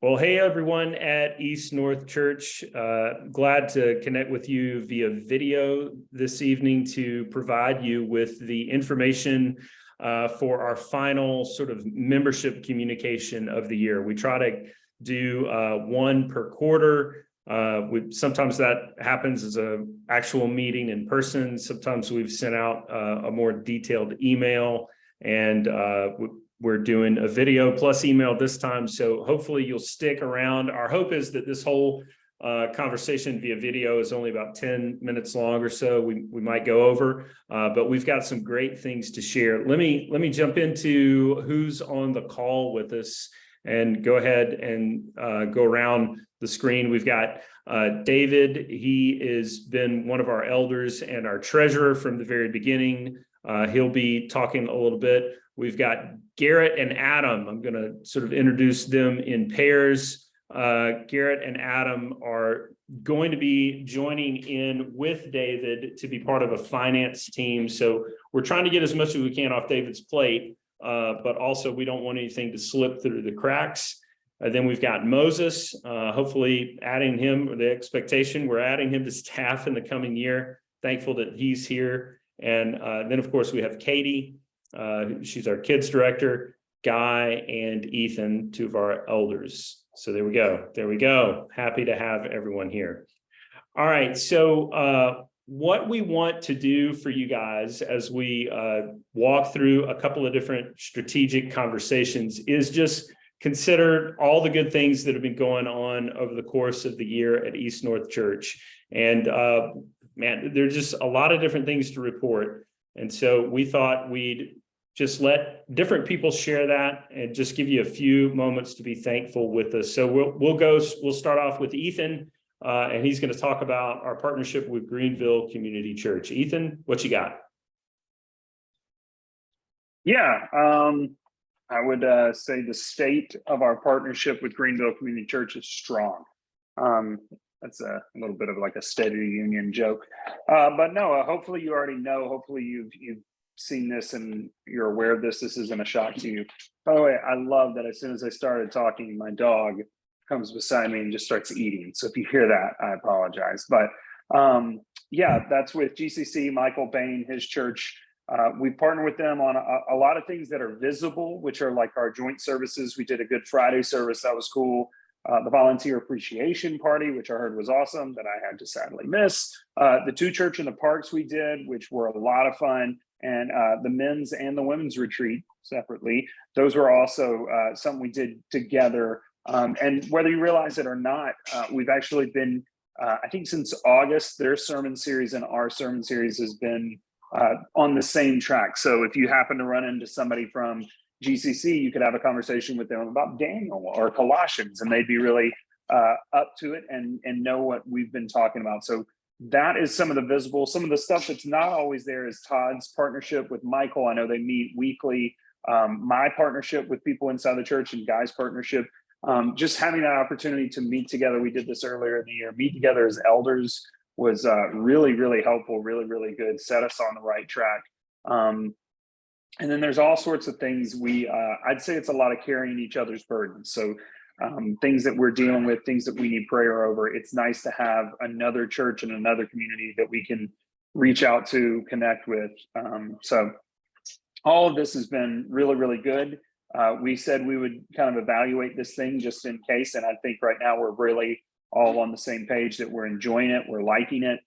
Well, hey everyone at East North Church. Glad to connect with you via video this evening to provide you with the information for our final sort of membership communication of the year. We try to do one per quarter. Sometimes that happens as an actual meeting in person. Sometimes we've sent out a more detailed email, and we're doing a video plus email this time. So hopefully you'll stick around. Our hope is that this whole conversation via video is only about 10 minutes long or so. We might go over, but we've got some great things to share. Let me jump into who's on the call with us and go ahead and go around the screen. We've got David. He has been one of our elders and our treasurer from the very beginning. He'll be talking a little bit. We've got Garrett and Adam. I'm going to sort of introduce them in pairs. Garrett and Adam are going to be joining in with David to be part of a finance team. So we're trying to get as much as we can off David's plate, but also we don't want anything to slip through the cracks. Then we've got Moses, hopefully adding him, or the expectation, we're adding him to staff in the coming year. Thankful that he's here. And then, of course, we have Katie. She's our kids director, Guy and Ethan, two of our elders. So there we go. Happy to have everyone here. All right. So what we want to do for you guys as we walk through a couple of different strategic conversations is just consider all the good things that have been going on over the course of the year at East North Church. And man, there's just a lot of different things to report. And so we thought we'd just let different people share that and just give you a few moments to be thankful with us. So we'll start off with Ethan, and he's going to talk about our partnership with Greenville Community Church. Ethan, what you got? Yeah, I would say the state of our partnership with Greenville Community Church is strong. That's a little bit of like a State of the Union joke, but no. Hopefully, you already know. Hopefully, you've seen this and you're aware of this. This isn't a shock to you. By the way, I love that as soon as I started talking, my dog comes beside me and just starts eating. So if you hear that, I apologize. But yeah, that's with GCC, Michael Bain, his church. We partner with them on a lot of things that are visible, which are like our joint services. We did a Good Friday service. That was cool. The volunteer appreciation party, which I heard was awesome, that I had to sadly miss. The two church in the parks we did, which were a lot of fun. And the men's and the women's retreat separately. Those were also something we did together. And whether you realize it or not, we've actually been, I think since August, their sermon series and our sermon series has been on the same track. So if you happen to run into somebody from GCC, you could have a conversation with them about Daniel or Colossians, and they'd be really up to it and know what we've been talking about. So that is some of the visible. Some of the stuff that's not always there is Todd's partnership with Michael. I know they meet weekly. My partnership with people inside the church and Guy's partnership. Just having that opportunity to meet together. We did this earlier in the year. Meet together as elders was really, really helpful, really, really good. Set us on the right track. And then there's all sorts of things I'd say it's a lot of carrying each other's burdens. So things that we're dealing with, things that we need prayer over. It's nice to have another church and another community that we can reach out to, connect with. So all of this has been really, really good. We said we would kind of evaluate this thing just in case. And I think right now we're really all on the same page that we're enjoying it. We're liking it.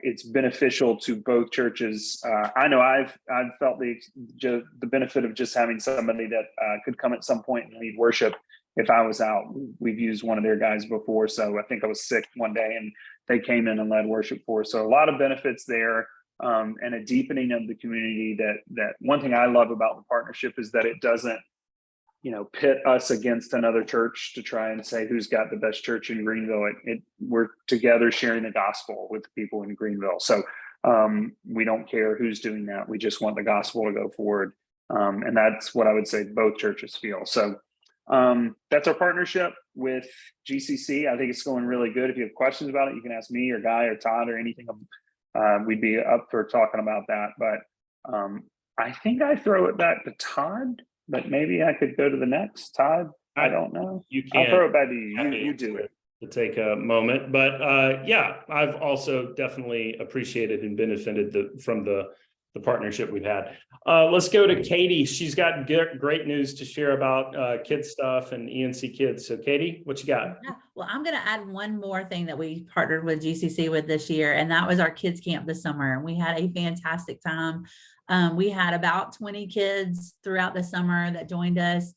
It's beneficial to both churches. I know I've felt the benefit of just having somebody that could come at some point and lead worship if I was out. We've used one of their guys before, so I think I was sick one day and they came in and led worship for us. So a lot of benefits there, and a deepening of the community. That one thing I love about the partnership is that it doesn't, pit us against another church to try and say who's got the best church in Greenville. We're together sharing the gospel with the people in Greenville. So we don't care who's doing that. We just want the gospel to go forward. And that's what I would say both churches feel. So that's our partnership with GCC. I think it's going really good. If you have questions about it, you can ask me or Guy or Todd or anything. We'd be up for talking about that. But I think I throw it back to Todd, but maybe I could go to the next. Todd, I don't know. You I'll can. throw it back to you. Happy You do it. to take a moment, but yeah, I've also definitely appreciated and benefited from the partnership we've had. Let's go to Katie. She's got great news to share about kids stuff and ENC Kids. So Katie, what you got? Yeah. Well, I'm going to add one more thing that we partnered with GCC with this year, and that was our kids camp this summer. We had a fantastic time. We had about 20 kids throughout the summer that joined us.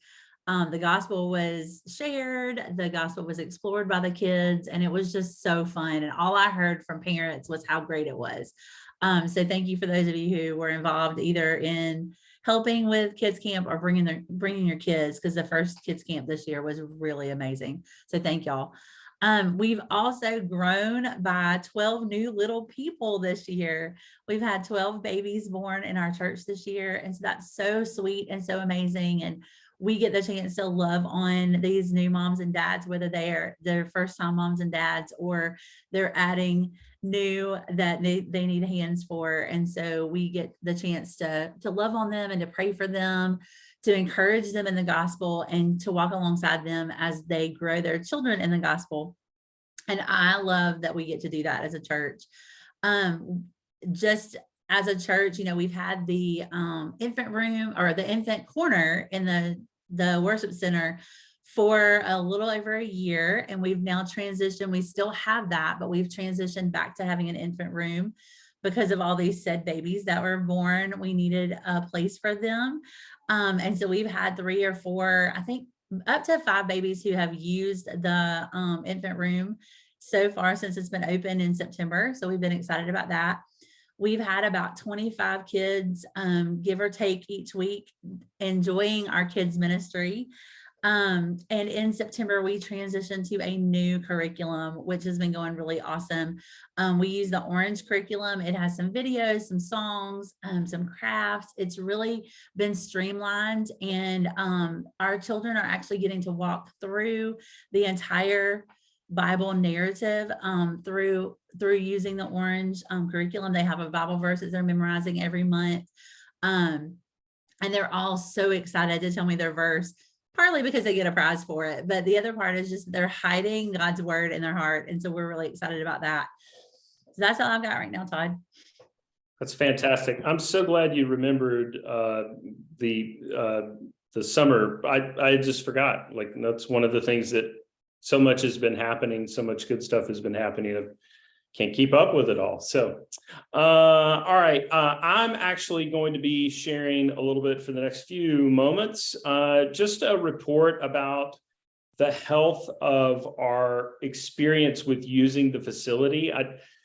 The gospel was shared, the gospel was explored by the kids, and it was just so fun. And all I heard from parents was how great it was. So thank you for those of you who were involved either in helping with kids camp or bringing your kids, because the first kids camp this year was really amazing. So thank y'all. We've also grown by 12 new little people this year. We've had 12 babies born in our church this year. And so that's so sweet and so amazing. And we get the chance to love on these new moms and dads, whether they are their first time moms and dads, or they're adding new that they need hands for. And so we get the chance to love on them and to pray for them, to encourage them in the gospel, and to walk alongside them as they grow their children in the gospel. And I love that we get to do that as a church. Just as a church, we've had the infant room, or the infant corner in the worship center for a little over a year, and we've now transitioned. We still have that, but we've transitioned back to having an infant room because of all these said babies that were born. We needed a place for them. And so we've had 3 or 4, I think up to 5 babies who have used the infant room so far since it's been open in September. So we've been excited about that. We've had about 25 kids, give or take, each week enjoying our kids ministry. And in September, we transitioned to a new curriculum, which has been going really awesome. We use the Orange curriculum. It has some videos, some songs, some crafts. It's really been streamlined, and our children are actually getting to walk through the entire Bible narrative through using the Orange curriculum. They have a Bible verse that they're memorizing every month. And they're all so excited to tell me their verse, partly because they get a prize for it. But the other part is just they're hiding God's word in their heart. And so we're really excited about that. So that's all I've got right now, Todd. That's fantastic. I'm so glad you remembered the summer. I just forgot. Like, that's one of the things that so much has been happening. So much good stuff has been happening. I can't keep up with it all. So, all right. I'm actually going to be sharing a little bit for the next few moments, just a report about the health of our experience with using the facility.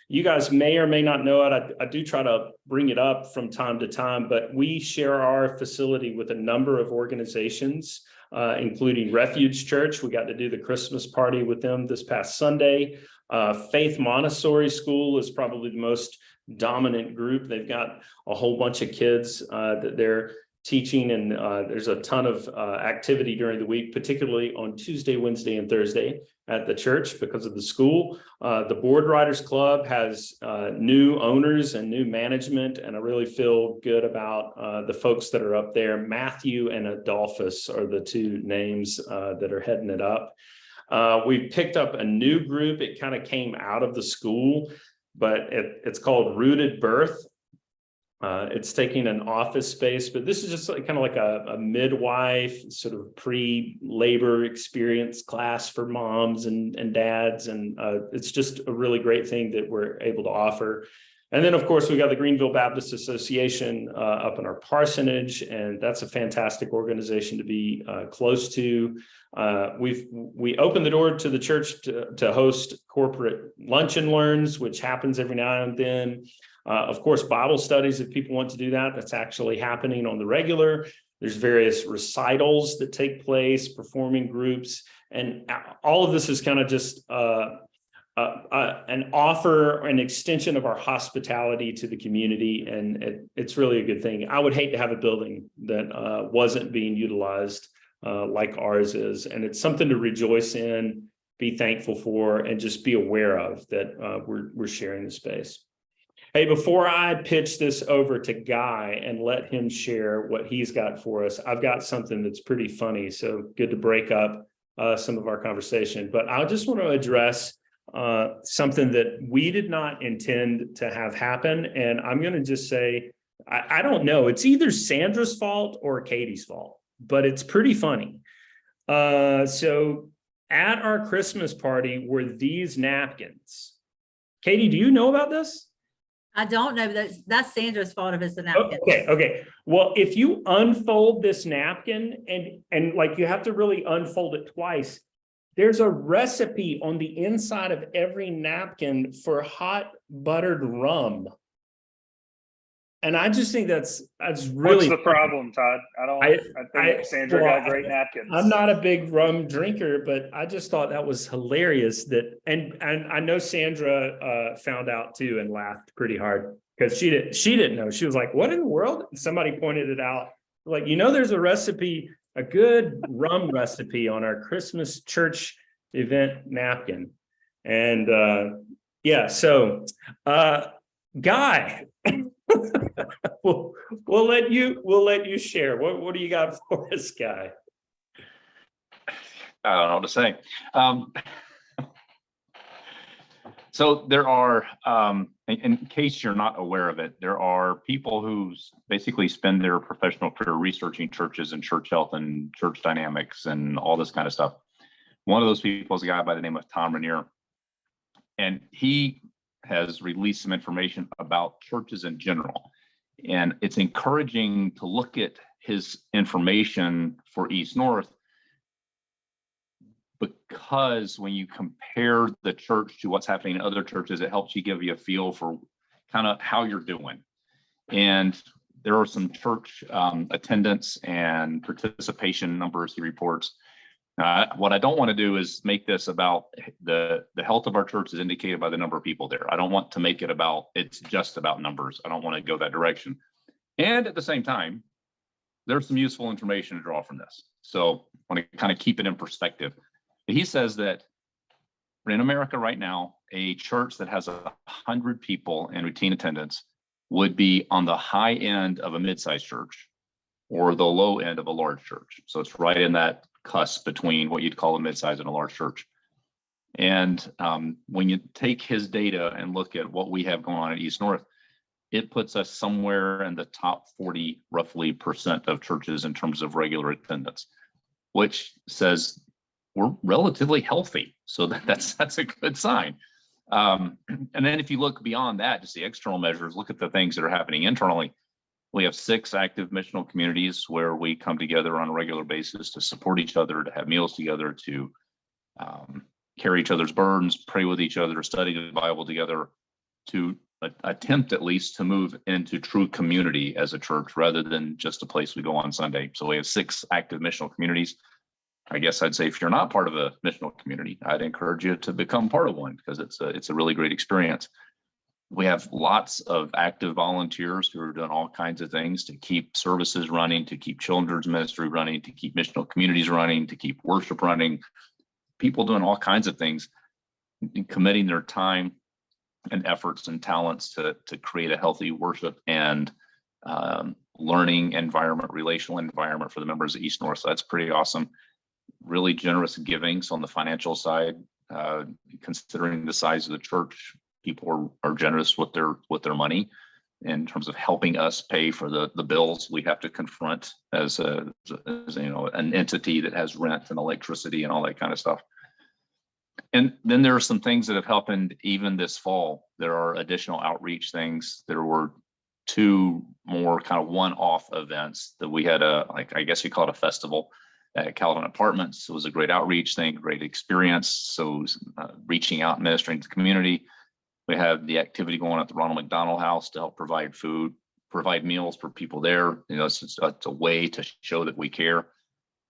You guys may or may not know it. I do try to bring it up from time to time, but we share our facility with a number of organizations, including Refuge Church. We got to do the Christmas party with them this past Sunday. Faith Montessori School is probably the most dominant group. They've got a whole bunch of kids that they're teaching, and there's a ton of activity during the week, particularly on Tuesday, Wednesday, and Thursday at the church because of the school. The Board Riders Club has new owners and new management, and I really feel good about the folks that are up there. Matthew and Adolphus are the 2 names that are heading it up. We picked up a new group. It kind of came out of the school, but it's called Rooted Birth. It's taking an office space, but this is just kind of like a midwife, sort of pre-labor experience class for moms and dads. And it's just a really great thing that we're able to offer. And then, of course, we got the Greenville Baptist Association up in our parsonage, and that's a fantastic organization to be close to. We opened the door to the church to host corporate lunch and learns, which happens every now and then. Of course, Bible studies, if people want to do that, that's actually happening on the regular. There's various recitals that take place, performing groups, and all of this is kind of just an offer, an extension of our hospitality to the community, and it's really a good thing. I would hate to have a building that wasn't being utilized like ours is, and it's something to rejoice in, be thankful for, and just be aware of that we're sharing the space. Hey, before I pitch this over to Guy and let him share what he's got for us, I've got something that's pretty funny. So good to break up some of our conversation. But I just want to address something that we did not intend to have happen. And I'm going to just say, I don't know. It's either Sandra's fault or Katie's fault, but it's pretty funny. So at our Christmas party were these napkins. Katie, do you know about this? I don't know, but that's Sandra's fault if it's the napkin. Okay. Well, if you unfold this napkin and like you have to really unfold it twice, there's a recipe on the inside of every napkin for hot buttered rum. And I just think that's really. What's the problem, Todd? I think Sandra got great napkins. I'm not a big rum drinker, but I just thought that was hilarious that, and I know Sandra found out too and laughed pretty hard because she didn't know. She was like, what in the world? And somebody pointed it out. Like, there's a recipe, a good rum recipe on our Christmas church event napkin. And yeah, so Guy, we'll let you share. What do you got for us, Guy? I don't know what to say. So there are, in case you're not aware of it, there are people who basically spend their professional career researching churches and church health and church dynamics and all this kind of stuff. One of those people is a guy by the name of Tom Rainier, and he has released some information about churches in general. And it's encouraging to look at his information for East North, because when you compare the church to what's happening in other churches, it helps you give you a feel for kind of how you're doing. And there are some church attendance and participation numbers he reports. What I don't want to do is make this about the health of our church is indicated by the number of people there. I don't want to make it about, it's just about numbers. I don't want to go that direction. And at the same time, there's some useful information to draw from this. So I want to kind of keep it in perspective. He says that in America right now, a church that has 100 people in routine attendance would be on the high end of a mid-sized church or the low end of a large church. So it's right in that cusp between what you'd call a mid-sized and a large church. And when you take his data and look at what we have going on at East North, it puts us somewhere in the top 40 roughly % of churches in terms of regular attendance, which says we're relatively healthy. So that's a good sign. And then if you look beyond that, just the external measures, look at the things that are happening internally. We have 6 active missional communities where we come together on a regular basis to support each other, to have meals together, to carry each other's burdens, pray with each other, study the Bible together, to attempt at least to move into true community as a church rather than just a place we go on Sunday. So we have 6 active missional communities. I guess I'd say if you're not part of a missional community, I'd encourage you to become part of one because it's a really great experience. We have lots of active volunteers who are doing all kinds of things to keep services running, to keep children's ministry running, to keep missional communities running, to keep worship running. People doing all kinds of things, committing their time and efforts and talents to create a healthy worship and learning environment, relational environment for the members of East North. So that's pretty awesome. Really generous givings on the financial side, considering the size of the church. People are generous with their money in terms of helping us pay for the bills we have to confront as an entity that has rent and electricity and all that kind of stuff. And then there are some things that have happened even this fall. There are additional outreach things. There were 2 more kind of one-off events that we had I guess you call it a festival at Calvin Apartments. It was a great outreach thing, great experience. So reaching out and ministering to the community. We have the activity going at the Ronald McDonald House to help provide food, provide meals for people there. It's a way to show that we care.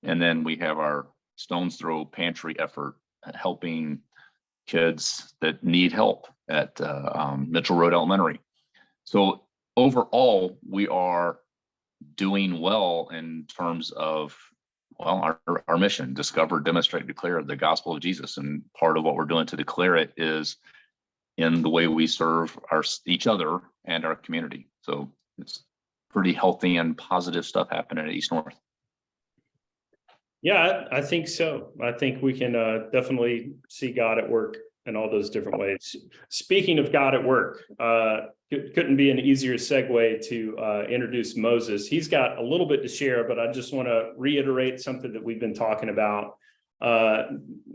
And then we have our Stones Throw pantry effort, helping kids that need help at Mitchell Road Elementary. So overall, we are doing well in terms of our mission: discover, demonstrate, declare the gospel of Jesus. And part of what we're doing to declare it is in the way we serve each other and our community. So it's pretty healthy and positive stuff happening at East North. Yeah, I think so. I think we can definitely see God at work in all those different ways. Speaking of God at work, couldn't be an easier segue to introduce Moses. He's got a little bit to share, but I just want to reiterate something that we've been talking about.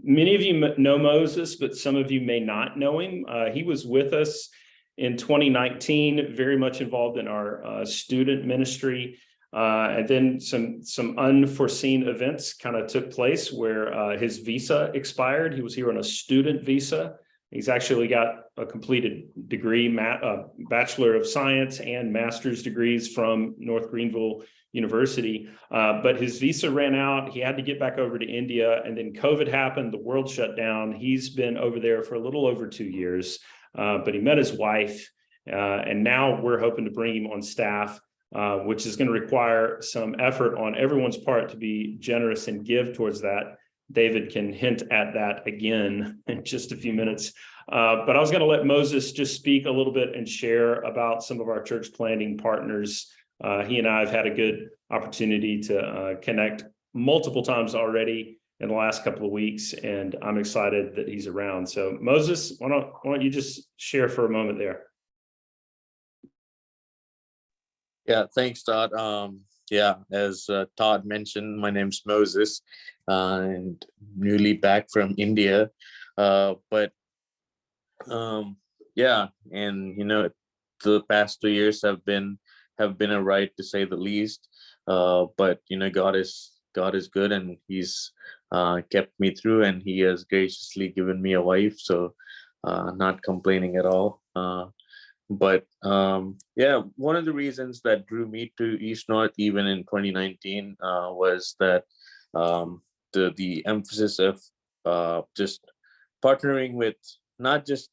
Many of you know Moses, but some of you may not know him. He was with us in 2019, very much involved in our student ministry. And then some unforeseen events kind of took place where his visa expired. He was here on a student visa. He's actually got a completed degree, Bachelor of Science and master's degrees from North Greenville University. But his visa ran out. He had to get back over to India, and then COVID happened. The world shut down. He's been over there for a little over 2 years, but he met his wife, and now we're hoping to bring him on staff. Which is going to require some effort on everyone's part to be generous and give towards that. David can hint at that again in just a few minutes. But I was going to let Moses just speak a little bit and share about some of our church planting partners. He and I have had a good opportunity to connect multiple times already in the last couple of weeks, and I'm excited that he's around. So Moses, why don't you just share for a moment there? Yeah, thanks, Todd. Yeah, as Todd mentioned, my name's Moses, and newly back from India. But yeah, and the past 2 years have been a ride, to say the least. But God is good, and He's kept me through, and He has graciously given me a wife. So not complaining at all. But yeah, one of the reasons that drew me to East North even in 2019 was that the emphasis of just partnering with not just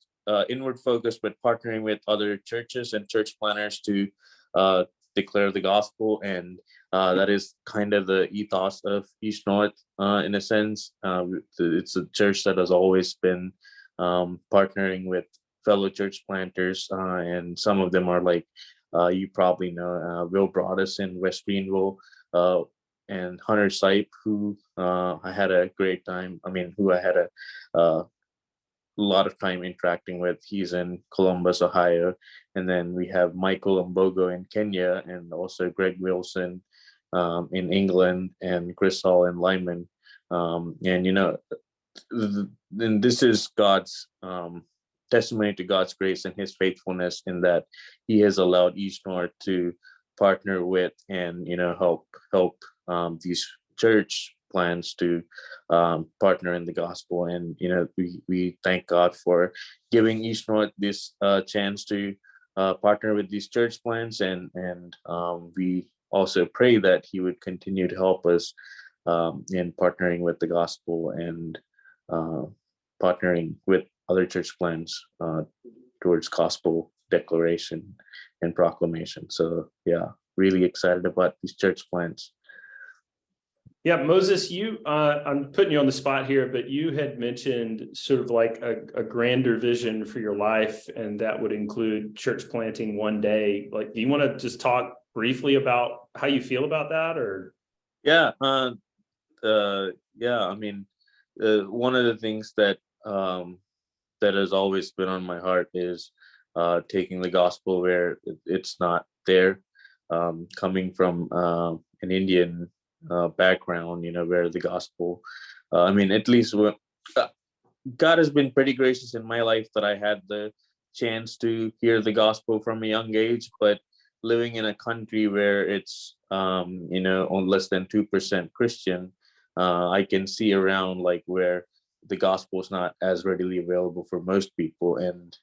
inward focus, but partnering with other churches and church planners to declare the gospel. And that is kind of the ethos of East North in a sense. It's a church that has always been partnering with fellow church planters, and some of them are like you probably know Will Broadus in West Greenville, and Hunter Sipe, who I had a great time. Who I had a lot of time interacting with. He's in Columbus, Ohio, and then we have Michael Mbogo in Kenya, and also Greg Wilson in England, and Chris Hall in Lyman. And this is God's testimony to God's grace and His faithfulness, in that He has allowed East North to partner with and help these church plans to partner in the gospel. And we thank God for giving East North this chance to partner with these church plans, and we also pray that He would continue to help us in partnering with the gospel and partnering with other church plans towards gospel declaration and proclamation. So yeah, really excited about these church plans. Yeah, Moses, I'm putting you on the spot here, but you had mentioned sort of like a grander vision for your life, and that would include church planting one day. Like, do you want to just talk briefly about how you feel about that? Or yeah, one of the things that has always been on my heart is taking the gospel where it's not there. Coming from an Indian background, where the gospel, at least God has been pretty gracious in my life that I had the chance to hear the gospel from a young age. But living in a country where it's on less than 2% Christian, I can see around like where the gospel is not as readily available for most people. And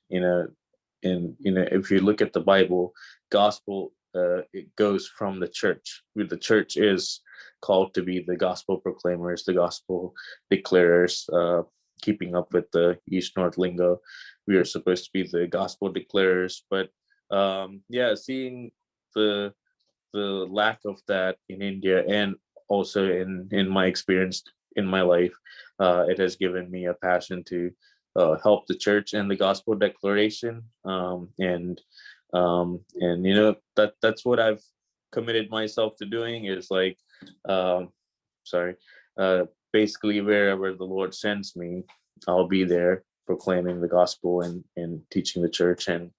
if you look at the Bible, gospel it goes from the church. The church is called to be the gospel proclaimers, the gospel declarers. Keeping up with the East North lingo, we are supposed to be the gospel declarers. But seeing the lack of that in India, and also in my experience in my life, it has given me a passion to help the church and the gospel declaration. And And that's what I've committed myself to doing, is like, sorry, basically wherever the Lord sends me, I'll be there proclaiming the gospel and teaching the church, and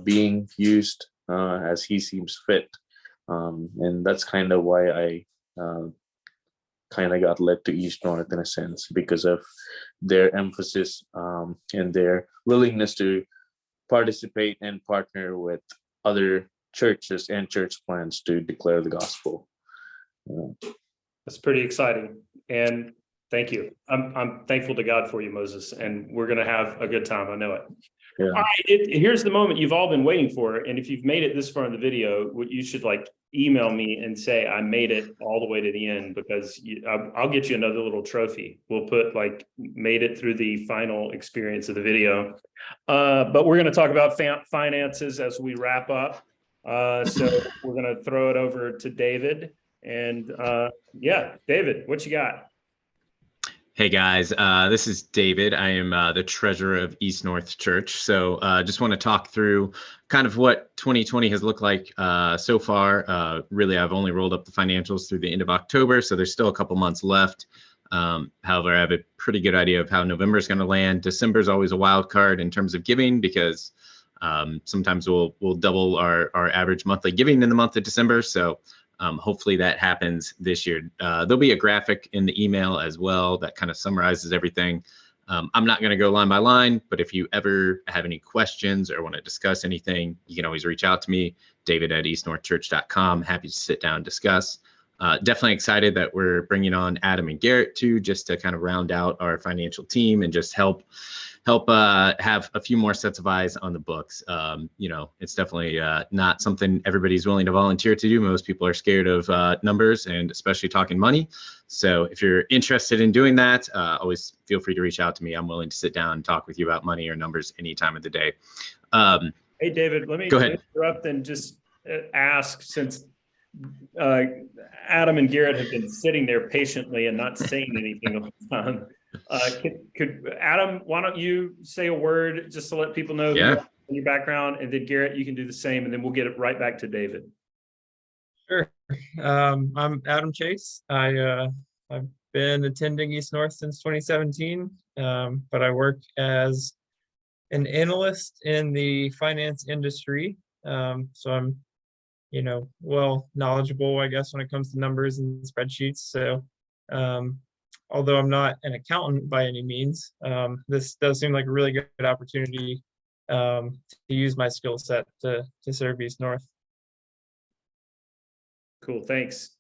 being used as he seems fit. And that's kind of why I kind of got led to East North in a sense, because of their emphasis and their willingness to participate and partner with other churches and church plants to declare the gospel. That's pretty exciting. And thank you. I'm thankful to God for you, Moses, and we're going to have a good time. I know it. Yeah. All right, here's the moment you've all been waiting for. And if you've made it this far in the video, what you should like email me and say, I made it all the way to the end, because I'll get you another little trophy. We'll put like made it through the final experience of the video. But we're going to talk about finances as we wrap up. So we're going to throw it over to David. And yeah, David, what you got? Hey guys, this is David. I am the treasurer of East North Church. So just want to talk through kind of what 2020 has looked like so far. Really, I've only rolled up the financials through the end of October, so there's still a couple months left. However, I have a pretty good idea of how November is going to land. December is always a wild card in terms of giving, because sometimes we'll double our average monthly giving in the month of December. So hopefully that happens this year. There'll be a graphic in the email as well that kind of summarizes everything. I'm not going to go line by line, but if you ever have any questions or want to discuss anything, you can always reach out to me, david@eastnorthchurch.com. Happy to sit down and discuss. Definitely excited that we're bringing on Adam and Garrett too, just to kind of round out our financial team and just help have a few more sets of eyes on the books. It's definitely not something everybody's willing to volunteer to do. Most people are scared of numbers, and especially talking money. So if you're interested in doing that, always feel free to reach out to me. I'm willing to sit down and talk with you about money or numbers any time of the day. Hey, David, let me go ahead. interrupt and just ask, since Adam and Garrett have been sitting there patiently and not saying anything the whole time. Could Adam, why don't you say a word just to let people know your background, and then Garrett, you can do the same, and then we'll get it right back to David. Sure. I'm Adam Chase. I've been attending East North since 2017, but I work as an analyst in the finance industry. So I'm, well knowledgeable, I guess, when it comes to numbers and spreadsheets. So although I'm not an accountant by any means, this does seem like a really good opportunity to use my skill set to serve East North. Cool, thanks.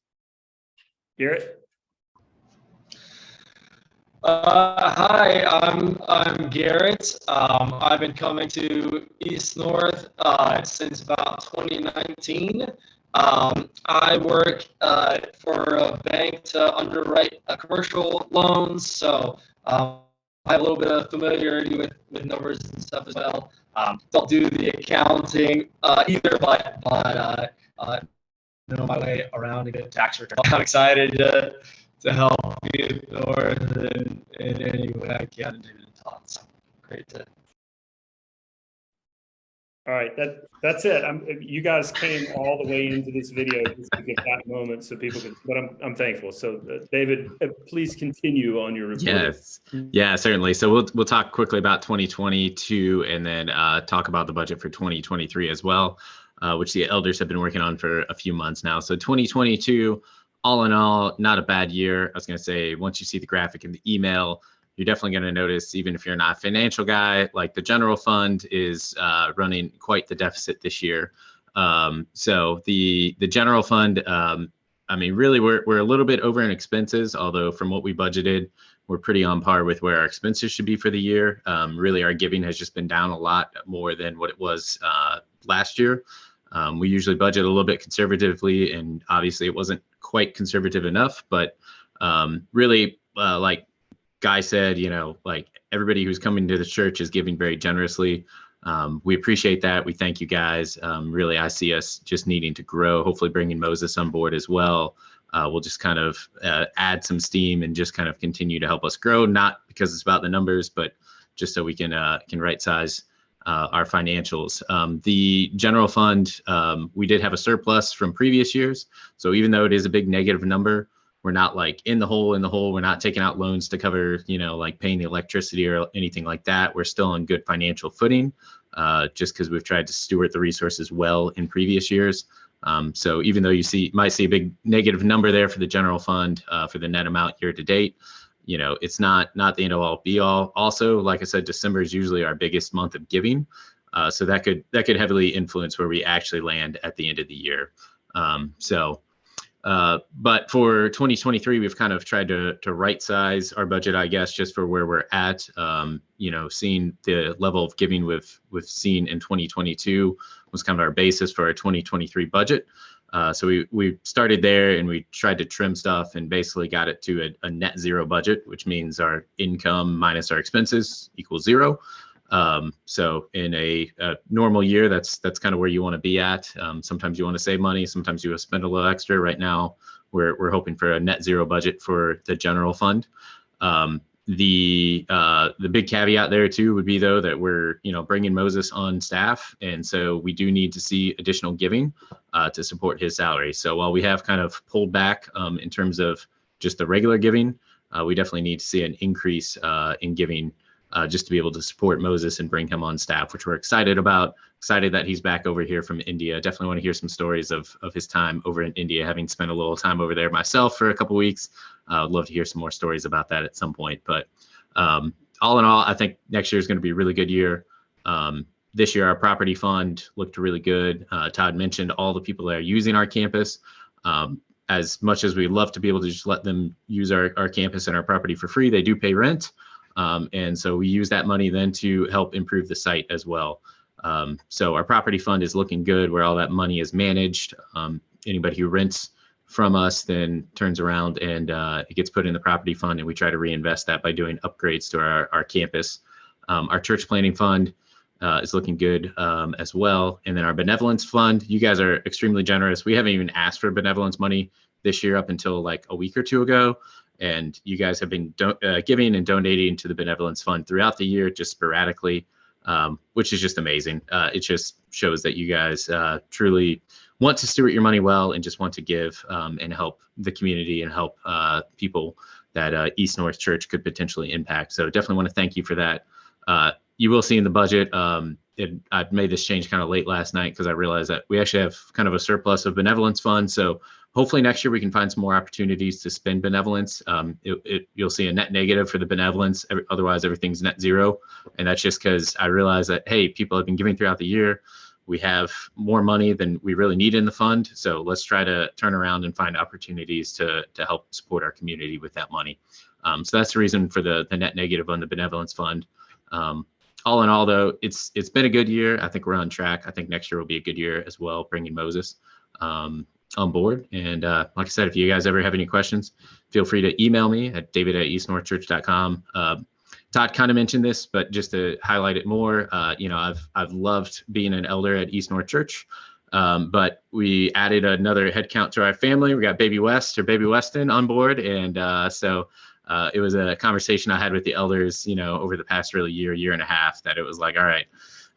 Garrett? Hi, I'm Garrett. I've been coming to East North since about 2019. I work for a bank to underwrite commercial loans, so I have a little bit of familiarity with numbers and stuff as well. Don't do the accounting either, but know my way around a good tax return. I'm excited to help you North in any way I can and do the talks. Great to. All right, that's it. You guys came all the way into this video just to get that moment so people could, but I'm thankful. So David, please continue on your report. Yes, yeah, certainly. So we'll talk quickly about 2022 and then talk about the budget for 2023 as well, which the elders have been working on for a few months now. So 2022, all in all, not a bad year. I was going to say, once you see the graphic in the email, you're definitely going to notice, even if you're not a financial guy, like the general fund is running quite the deficit this year. So the general fund, I mean, really, we're a little bit over in expenses, although from what we budgeted, we're pretty on par with where our expenses should be for the year. Really, our giving has just been down a lot more than what it was last year. We usually budget a little bit conservatively, and obviously it wasn't quite conservative enough, but really, like Guy said, like everybody who's coming to the church is giving very generously. We appreciate that. We thank you guys. Really, I see us just needing to grow, hopefully bringing Moses on board as well. We'll just kind of add some steam and just kind of continue to help us grow, not because it's about the numbers, but just so we can right size our financials. The general fund, we did have a surplus from previous years. So even though it is a big negative number, we're not like in the hole. We're not taking out loans to cover, like paying the electricity or anything like that. We're still on good financial footing, just because we've tried to steward the resources well in previous years. So even though might see a big negative number there for the general fund, for the net amount year to date, it's not the end all be all. Also, like I said, December is usually our biggest month of giving. So that could heavily influence where we actually land at the end of the year. But for 2023, we've kind of tried to right size our budget, I guess, just for where we're at. Seeing the level of giving we've seen in 2022 was kind of our basis for our 2023 budget. So we started there and we tried to trim stuff and basically got it to a net zero budget, which means our income minus our expenses equals zero. So in a normal year, that's kind of where you want to be at. Sometimes you want to save money. Sometimes you want to spend a little extra. Right now, we're hoping for a net zero budget for the general fund. The big caveat there too would be though that we're bringing Moses on staff, and so we do need to see additional giving to support his salary. So while we have kind of pulled back in terms of just the regular giving, we definitely need to see an increase in giving. Just to be able to support Moses and bring him on staff, which we're excited about. Excited that he's back over here from India. Definitely want to hear some stories of his time over in India, having spent a little time over there myself for a couple of weeks. I'd love to hear some more stories about that at some point. But all in all, I think next year is going to be a really good year. This year, our property fund looked really good. Todd mentioned all the people that are using our campus. As much as we'd love to be able to just let them use our campus and our property for free, they do pay rent. And so we use that money then to help improve the site as well. So our property fund is looking good where all that money is managed. Anybody who rents from us then turns around and it gets put in the property fund, and we try to reinvest that by doing upgrades to our campus. Our church planning fund is looking good as well. And then our benevolence fund, you guys are extremely generous. We haven't even asked for benevolence money this year up until like a week or two ago. And you guys have been giving and donating to the benevolence fund throughout the year, just sporadically, which is just amazing. It just shows that you guys truly want to steward your money well and just want to give and help the community and help people that East North Church could potentially impact. So definitely want to thank you for that. You will see in the budget, I made this change kind of late last night because I realized that we actually have kind of a surplus of benevolence fund. So hopefully next year we can find some more opportunities to spend benevolence. You'll see a net negative for the benevolence. Otherwise, everything's net zero. And that's just because I realized that, hey, people have been giving throughout the year. We have more money than we really need in the fund. So let's try to turn around and find opportunities to help support our community with that money. So that's the reason for the net negative on the benevolence fund. All in all, though, it's been a good year. I think we're on track. I think next year will be a good year as well, bringing Moses on board. And like I said, if you guys ever have any questions, feel free to email me at david@eastnorthchurch.com. Todd kind of mentioned this, but just to highlight it more, I've loved being an elder at East North Church, but we added another head count to our family. We got Baby Weston on board, and so it was a conversation I had with the elders, over the past really year and a half, that it was like, all right,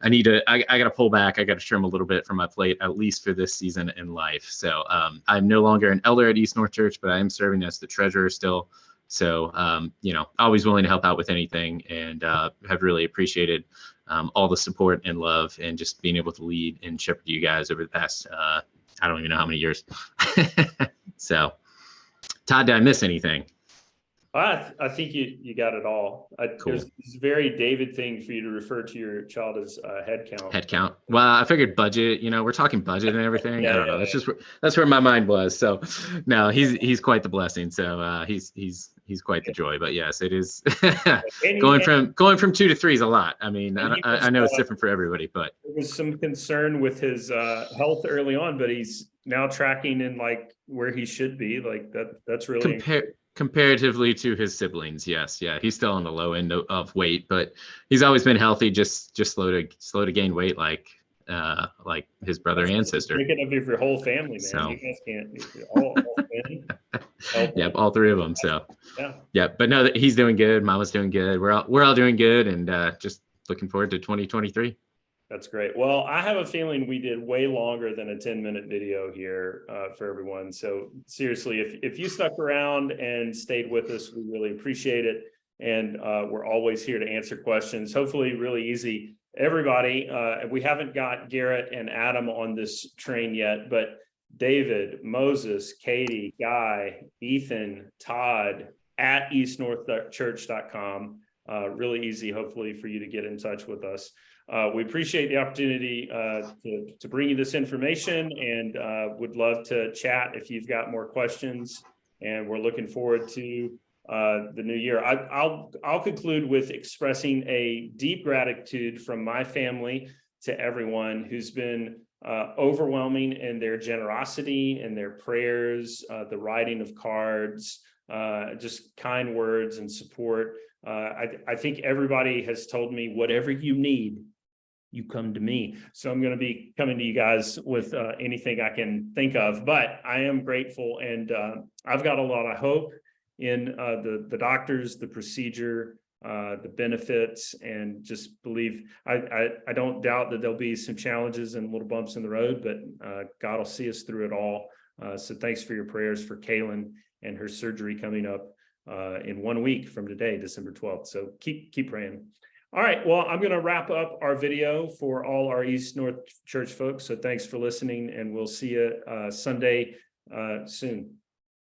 I got to pull back. I got to trim a little bit from my plate, at least for this season in life. So I'm no longer an elder at East North Church, but I am serving as the treasurer still. So, always willing to help out with anything, and have really appreciated all the support and love and just being able to lead and shepherd you guys over the past, I don't even know how many years. So, Todd, did I miss anything? I think you got it all. Cool. It's a very David thing for you to refer to your child as head count. Head count. Well, I figured budget. We're talking budget and everything. Yeah, I don't know. That's where my mind was. So, no, he's quite the blessing. So he's quite the joy. But yes, it is going from 2 to 3 is a lot. I mean, I know it's different for everybody, but there was some concern with his health early on, but he's now tracking in like where he should be. Like that's really comparatively to his siblings. Yes. Yeah. He's still on the low end of weight, but he's always been healthy, just slow to gain weight like his brother and sister. Thinking of your whole family, man. So. You guys can't all Yep, all 3 of them. So yeah, but no, he's doing good. Mama's doing good. We're all doing good, and just looking forward to 2023. That's great. Well, I have a feeling we did way longer than a 10-minute video here for everyone. So seriously, if you stuck around and stayed with us, we really appreciate it. And we're always here to answer questions, hopefully really easy. Everybody, we haven't got Garrett and Adam on this train yet, but David, Moses, Katie, Guy, Ethan, Todd at eastnorthchurch.com. Really easy, hopefully, for you to get in touch with us. We appreciate the opportunity to bring you this information, and would love to chat if you've got more questions. And we're looking forward to the new year. I'll conclude with expressing a deep gratitude from my family to everyone who's been overwhelming in their generosity and their prayers, the writing of cards, just kind words and support. I think everybody has told me, whatever you need, you come to me. So I'm going to be coming to you guys with anything I can think of, but I am grateful, and I've got a lot of hope in the doctors, the procedure, the benefits, and just believe. I don't doubt that there'll be some challenges and little bumps in the road, but God will see us through it all. So thanks for your prayers for Kaylin and her surgery coming up in 1 week from today, December 12th. So keep praying. All right, well, I'm going to wrap up our video for all our East North Church folks. So thanks for listening, and we'll see you Sunday soon.